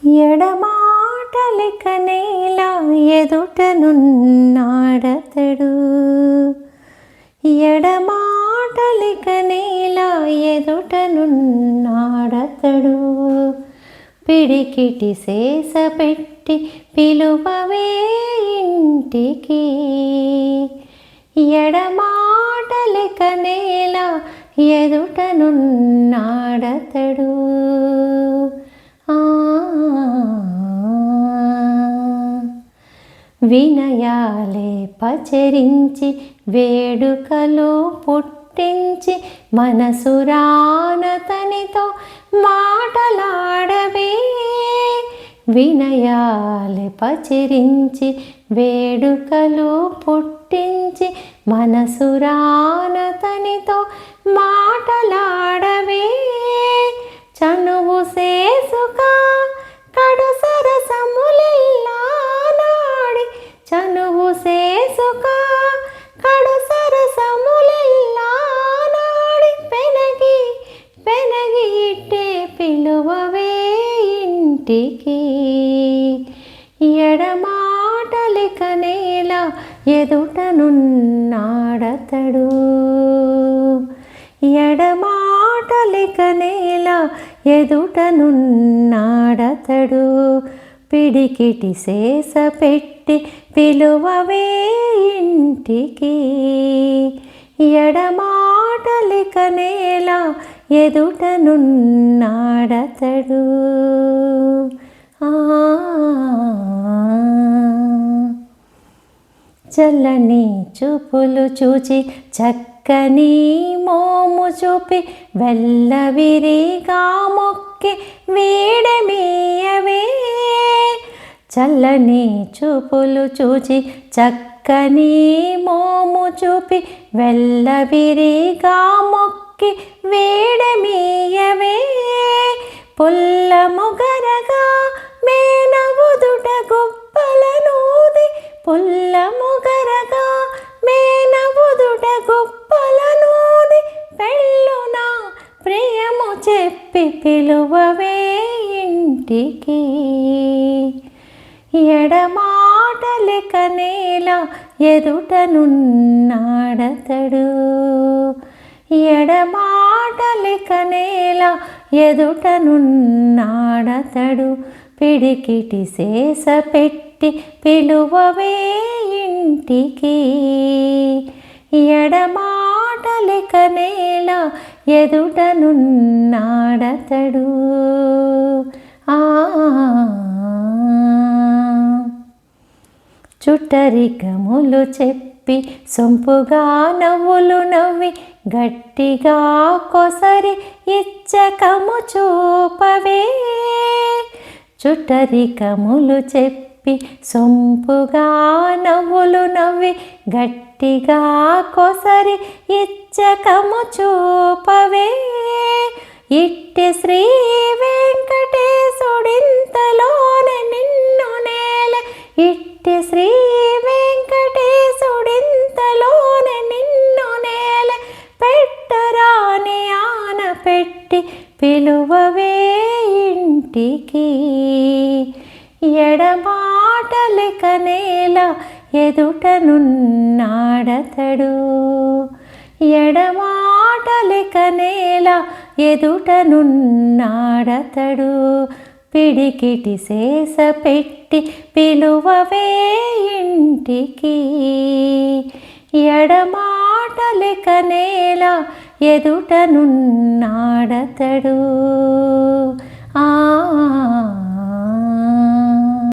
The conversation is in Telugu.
ఎడమాటలిక నేల ఎదుటనున్నాడతడు. ఎడమాటలిక నేల ఎదుటనున్నాడతడు. పిడికిటి సేస పెట్టి పిలువవే ఇంటికి. ఎడమాటలిక నేల ఎదుటనున్నాడతడు. వినయాలే పచరించి వేడుకలు పుట్టించి మనసురానతనితో మాటలాడవే. వినయాలే పచరించి వేడుకలు పుట్టించి మనసురానతనితో మాటలాడవే. చనువు సేసుక కడు సరసములెల్లా నాడి. చనువు సేసుక కడు సరసములెల్లా నాడి. పెనగి పెనగి ఇట్టే పిలువవే ఇంటికి. ఎడమాటలిక నేల ఎదుటనున్నాడతడు. ఎడమాటలిక నేల ఎదుటనున్నాడతడు. పిడికిటి సేస పెట్టి పిలువవే ఇంటికి. ఎడమాటలిక నేల ఎదుటనున్నాడతడు. చల్లని చూపులు చూచి చక్కని మోము చూపి వెల్లవిరిగా మొక్కి వీడమీయవే. చల్లని చూపులు చూచి చక్కని మోము చూపి వెల్లవిరిగా మొక్కి వీడమీయవే. పుల్ల ముగరగా మేనవుదుట గుప్పలనూది. పుల్ల ముగరగా మేనవుదుట గుప్పలనూది. పెళ్ళున ప్రియము చెప్పి పిలువవే ఇంటికి. ఎడమాటలిక నేల ఎదుటనున్నాడతడు. ఎడమాటలిక నేల ఎదుటనున్నాడతడు. పిడికిటి సేస పెట్టి పిలువవే ఇంటికి. ఎడమాటలిక నేల ఎదుటనున్నాడతడు. చుట్టరికములు చెప్పి సొంపుగా నవ్వులు నవ్వి గట్టిగా కొసరి ఇచ్చకము చూపవే. చుట్టరికములు చెప్పి సొంపుగా నవ్వులు నవ్వి గట్టిగా కొసరి ఇచ్చకము చూపవే. ఇట్టి శ్రీ వెంకటేశుడింతలోనే నిన్ను నేల. ఇట్టి శ్రీ వెంకటేశుడింతలోనే నిన్ను నేల. పెట్టరాని ఆన పెట్టి పిలువవే ఇంటికి. ఎడమాటలిక నేల ఎదుటనున్నాడతడు. ఎడమాటలిక నేల ఎదుటనున్నాడతడు. పిడికిటి సేస పెట్టి పిలువవే ఇంటికి. ఎడమాటలిక నేల ఎదుటనున్నాడతడు.